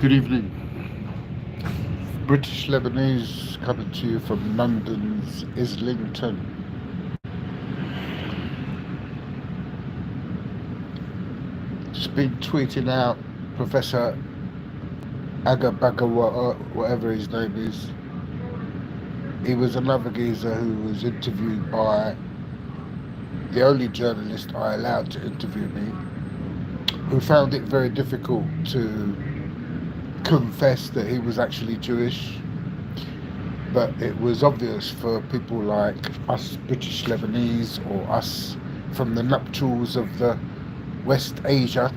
Good evening. British Lebanese coming to you from London's Islington. Just been tweeting out Professor Agabagawa, whatever his name is. He was another geezer who was interviewed by the only journalist I allowed to interview me, who found it very difficult to confess that he was actually Jewish, but it was obvious for people like us British Lebanese or us from the nuptials of the West Asia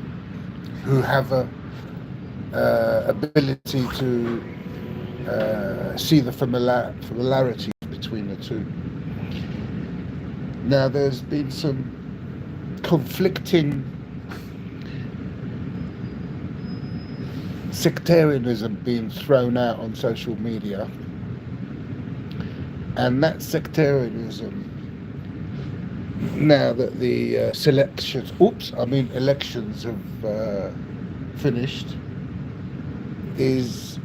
who have a ability to see the familiarity between the two. Now there's been some conflicting sectarianism being thrown out on social media, and that sectarianism, now that the elections have finished, is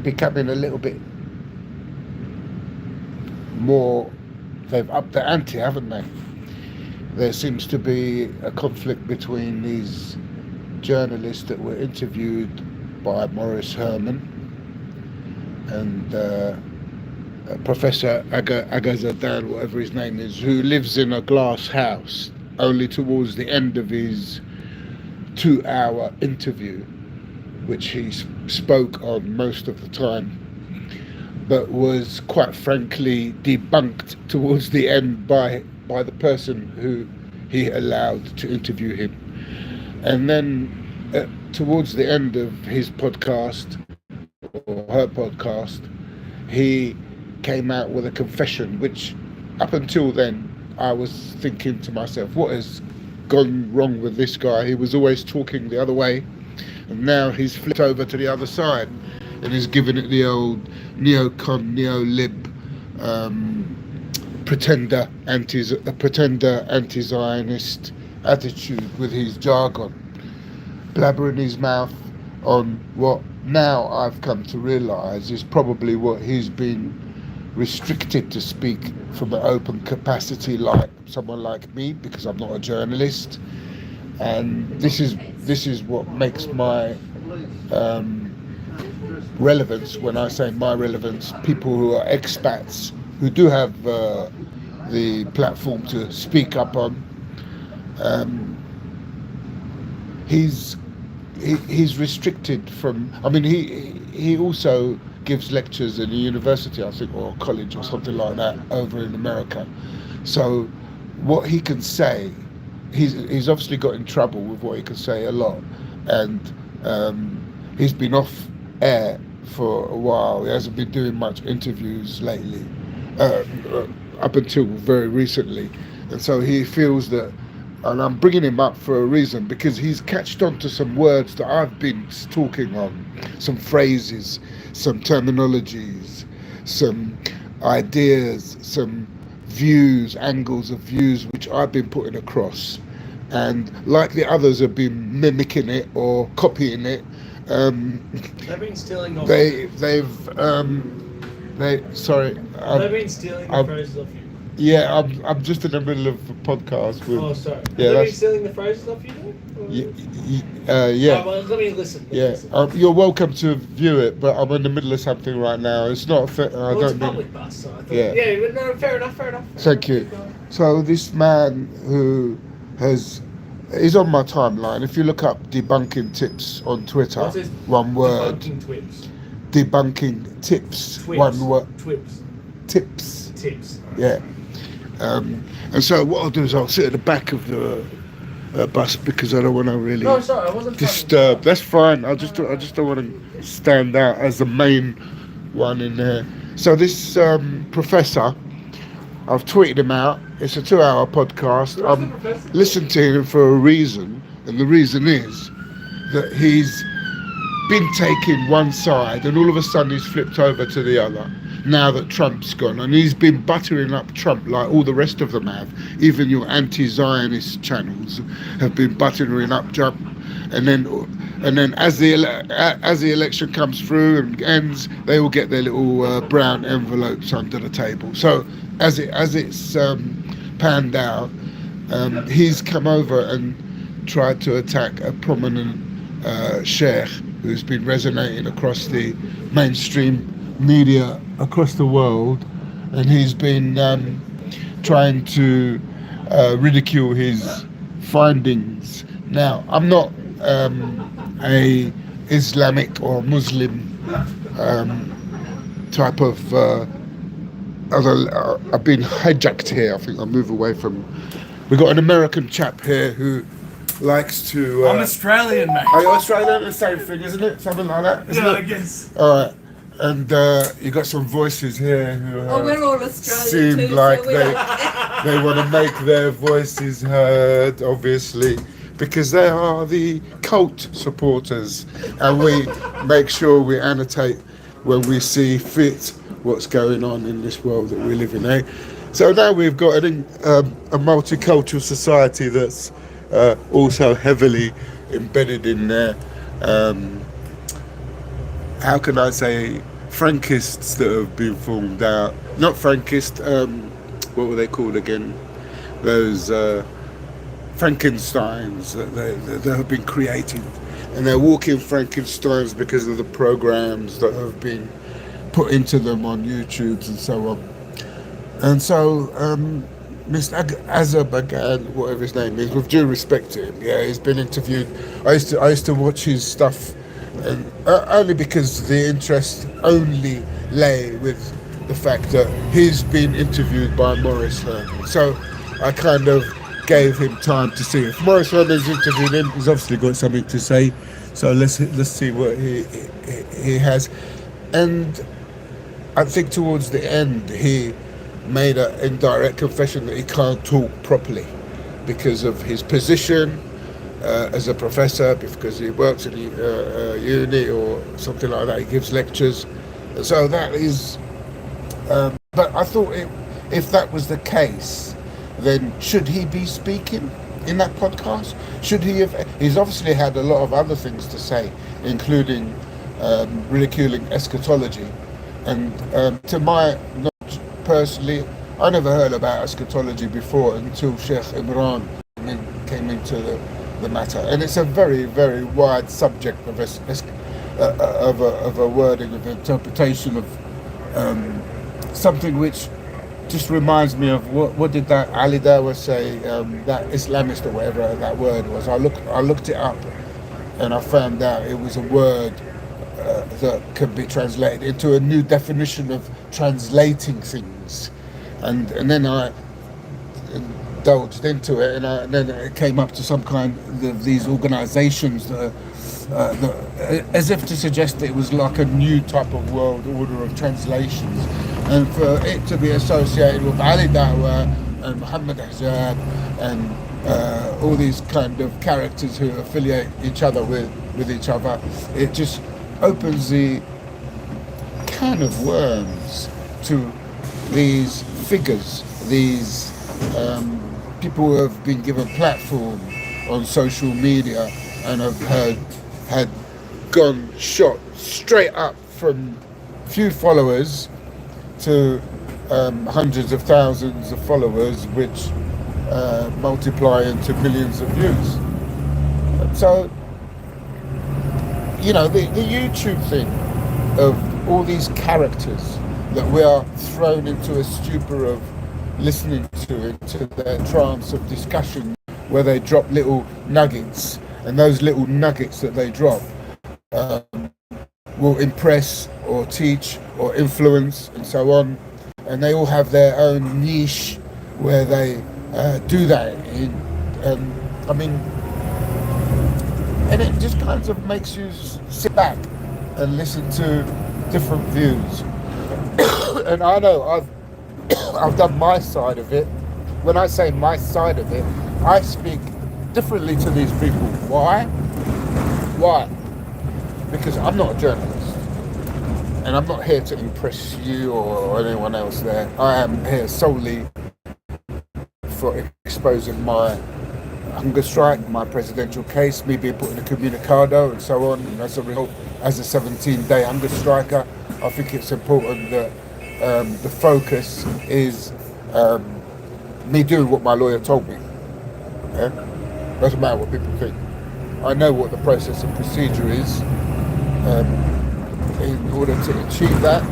becoming a little bit more. They've upped the ante, haven't they? There seems to be a conflict between these journalists that were interviewed by Maurice Herman and Professor Agazadan, whatever his name is, who lives in a glass house only towards the end of his 2-hour interview, which he spoke on most of the time, but was quite frankly debunked towards the end by the person who he allowed to interview him. And then towards the end of his podcast, or her podcast, he came out with a confession, which up until then I was thinking to myself, what has gone wrong with this guy? He was always talking the other way, and now he's flipped over to the other side and is giving it the old neocon, neo-lib pretender anti-Zionist attitude with his jargon, blabbering his mouth on what now I've come to realise is probably what he's been restricted to speak from an open capacity, like someone like me, because I'm not a journalist. And this is what makes my relevance. When I say my relevance, people who are expats who do have the platform to speak up on. He's restricted from. I mean, he also gives lectures in a university, I think, or a college or something like that over in America. So what he can say, he's obviously got in trouble with what he can say a lot, and he's been off air for a while. He hasn't been doing much interviews lately, up until very recently, and so he feels that. And I'm bringing him up for a reason, because he's catched on to some words that I've been talking on, some phrases, some terminologies, some ideas, some views, angles of views which I've been putting across. And like the others have been mimicking it or copying it, they've been stealing off. They've been stealing the phrases off you. Yeah, I'm just in the middle of a podcast with. Oh, sorry. Yeah, have they been stealing the phrases off you, though? Yeah. Oh, well, let me listen. Yeah, you're welcome to view it, but I'm in the middle of something right now. It's not fair. It's a public bus, so I thought. Yeah. Yeah, but no, fair enough. Thank you. So this man who is on my timeline. If you look up debunking tips on Twitter, What's this? one word. Debunking twips. Debunking tips. Twips. One word. Twips. Tips. Yeah. And so what I'll do is I'll sit at the back of the bus, because I don't want to really No, sorry, I wasn't disturb. That's fine. I just don't want to stand out as the main one in there. So this professor, I've tweeted him out. It's a 2-hour podcast. I'm listening to him for a reason, and the reason is that he's been taking one side and all of a sudden he's flipped over to the other now that Trump's gone, and he's been buttering up Trump like all the rest of them have. Even your anti-Zionist channels have been buttering up Trump, and then as the election comes through and ends, they will get their little brown envelopes under the table. So as it's panned out, he's come over and tried to attack a prominent sheikh who's been resonating across the mainstream media across the world, and he's been trying to ridicule his findings. Now, I'm not a Islamic or Muslim type of. I've been hijacked here. I think I'll move away from. We've got an American chap here who likes to. I'm Australian, mate. Are you Australian? The same thing, isn't it? Something like that, isn't Yeah, it? I guess. All right. And you got some voices here who We're all Australian seem too, like so they want to make their voices heard, obviously, because they are the cult supporters, and we make sure we annotate when we see fit what's going on in this world that we live in. Eh? So now we've got a multicultural society that's also heavily embedded in there. How can I say, Frankists that have been formed out. Not Frankist, what were they called again? Those Frankensteins that have been created. And they're walking Frankensteins because of the programs that have been put into them on YouTube and so on. And so Mr. Azerbaijan, whatever his name is, with due respect to him, yeah, he's been interviewed. I used to watch his stuff, and only because the interest only lay with the fact that he's been interviewed by Maurice Herman. So I kind of gave him time to see. If Maurice Herman's interviewed him, he's obviously got something to say. So let's see what he has. And I think towards the end he made an indirect confession that he can't talk properly because of his position as a professor, because he works in uni or something like that. He gives lectures. So that is... but I thought if that was the case, then should he be speaking in that podcast? Should he have... He's obviously had a lot of other things to say, including ridiculing eschatology. And to my knowledge, personally, I never heard about eschatology before until Sheikh Imran came into the matter. And it's a very, very wide subject of a wording, of interpretation of something which just reminds me of what did that Ali Dawah say, that Islamist or whatever that word was. I looked it up and I found out it was a word that can be translated into a new definition of translating things, and then I indulged into it, and then it came up to some kind of these organisations that as if to suggest that it was like a new type of world order of translations, and for it to be associated with Ali Dawah and Muhammad Hijab and all these kind of characters who affiliate each other with each other, it just opens the can of worms to these figures, these people who have been given platform on social media and have had gone shot straight up from few followers to hundreds of thousands of followers, which multiply into millions of views. So, you know, the YouTube thing of all these characters that we are thrown into a stupor of listening to, into their trance of discussion, where they drop little nuggets, and those little nuggets that they drop will impress or teach or influence and so on, and they all have their own niche where they do that in. I mean, and it just kind of makes you sit back and listen to different views. And I know I've done my side of it. When I say my side of it, I speak differently to these people. Why? Because I'm not a journalist, and I'm not here to impress you or anyone else there. I am here solely for exposing my hunger strike, my presidential case, me being put in a communicado and so on. And as a result, as a 17-day hunger striker, I think it's important that the focus is me doing what my lawyer told me. Yeah? Doesn't matter what people think. I know what the process and procedure is in order to achieve that.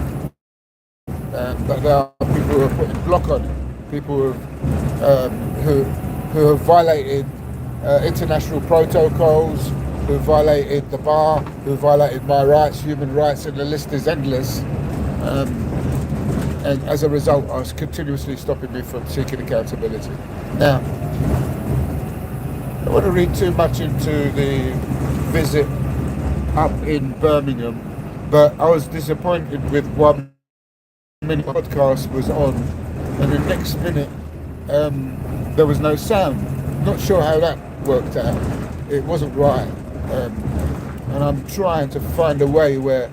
But there are people who are putting block on it. People who have violated international protocols, who violated the bar, who violated my rights, human rights, and the list is endless. And as a result, are continuously stopping me from seeking accountability. Now, I don't want to read too much into the visit up in Birmingham, but I was disappointed with 1 minute podcast was on, and the next minute there was no sound. Not sure how that worked out. It wasn't right, and I'm trying to find a way where,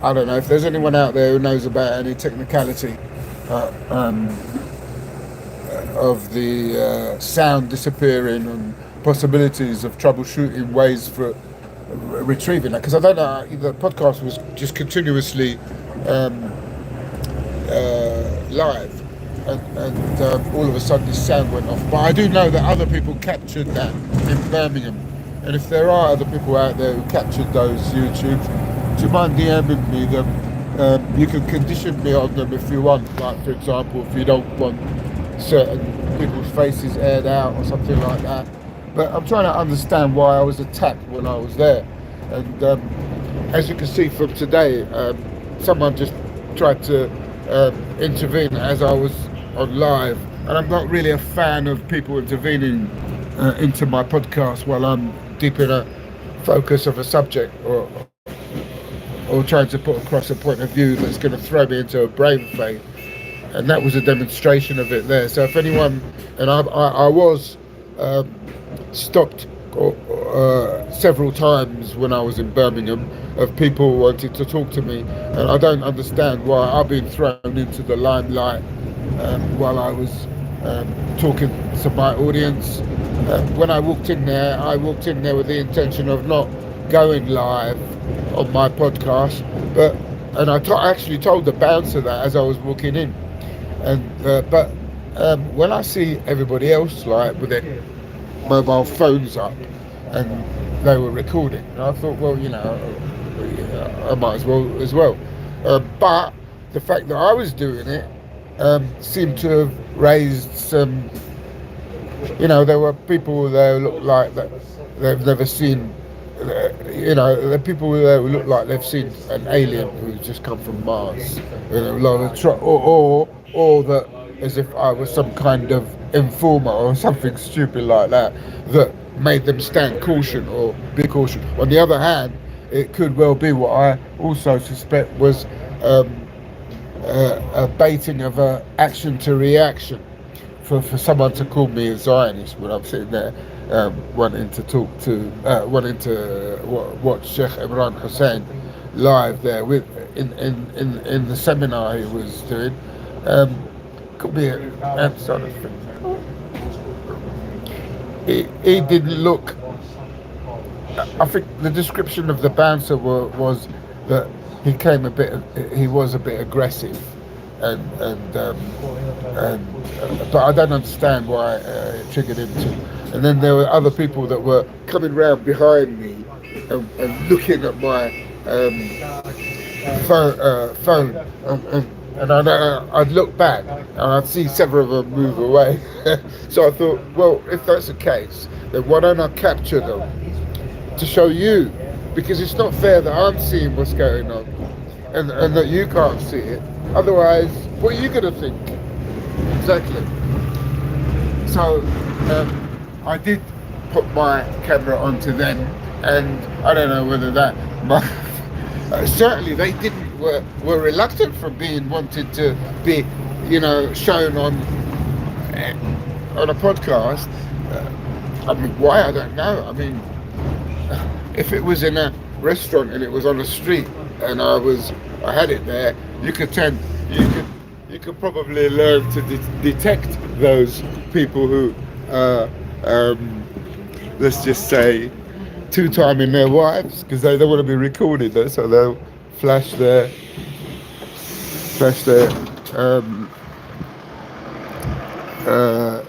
I don't know if there's anyone out there who knows about any technicality of the sound disappearing and possibilities of troubleshooting ways for retrieving that, because I don't know, the podcast was just continuously live, and all of a sudden this sound went off. But I do know that other people captured that in Birmingham, and if there are other people out there who captured those YouTubes, do you mind DMing me them? You can condition me on them if you want, like for example, if you don't want certain people's faces aired out or something like that. But I'm trying to understand why I was attacked when I was there. And as you can see from today, someone just tried to intervene as I was on live. And I'm not really a fan of people intervening into my podcast while I'm deep in a focus of a subject or trying to put across a point of view that's going to throw me into a brain fade. And that was a demonstration of it there. So if anyone, and I was stopped several times when I was in Birmingham of people wanting to talk to me, and I don't understand why I've been thrown into the limelight while I was talking to my audience. When I walked in there with the intention of not going live on my podcast, and I actually told the bouncer that as I was walking in, but when I see everybody else like with their mobile phones up and they were recording, and I thought, well, I might as well. But the fact that I was doing it seemed to have raised some. There were people there who looked like that they've never seen. The people there who look like they've seen an alien who's just come from Mars. Or that as if I was some kind of informer or something stupid like that made them stand caution or be caution. On the other hand, it could well be what I also suspect was a baiting of a action to reaction for someone to call me a Zionist when I'm sitting there wanting to watch Sheikh Imran Hussein live there in the seminar he was doing. Could be an sort of thing. He didn't look. I think the description of the bouncer was that he was a bit aggressive, and but I don't understand why it triggered him to. And then there were other people that were coming round behind me and looking at my phone, and I'd look back and I'd see several of them move away. So I thought, well, if that's the case, then why don't I capture them to show you? Because it's not fair that I'm seeing what's going on and that you can't see it. Otherwise, what are you going to think? Exactly. So I did put my camera onto them, and I don't know whether that certainly they were reluctant from wanted to be shown on a podcast. I mean, why? I don't know. I mean, if it was in a restaurant and it was on the street and I had it there, you could probably learn to detect those people who let's just say, two-timing their wives because they don't want to be recorded, so they'll flash their um, uh,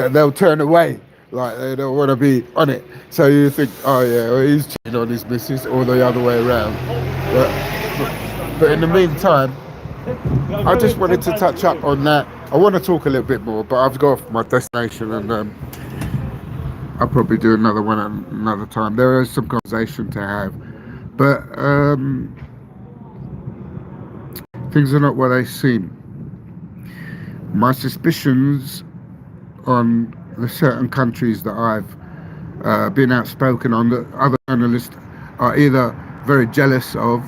they'll turn away, like they don't want to be on it. So you think, oh yeah, well, he's cheating on his missus, or the other way around. But in the meantime, I just wanted to touch up on that. I want to talk a little bit more, but I've got off my destination, and I'll probably do another one another time. There is some conversation to have, but things are not what they seem. My suspicions on the certain countries that I've been outspoken on, that other journalists are either very jealous of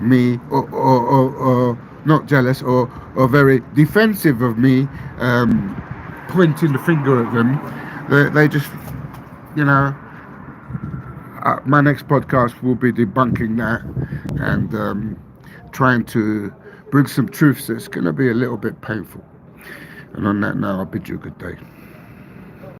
me or not jealous or very defensive of me, pointing the finger at them. They just, you know, my next podcast will be debunking that and trying to bring some truths that's going to be a little bit painful. And on that note, I'll bid you a good day.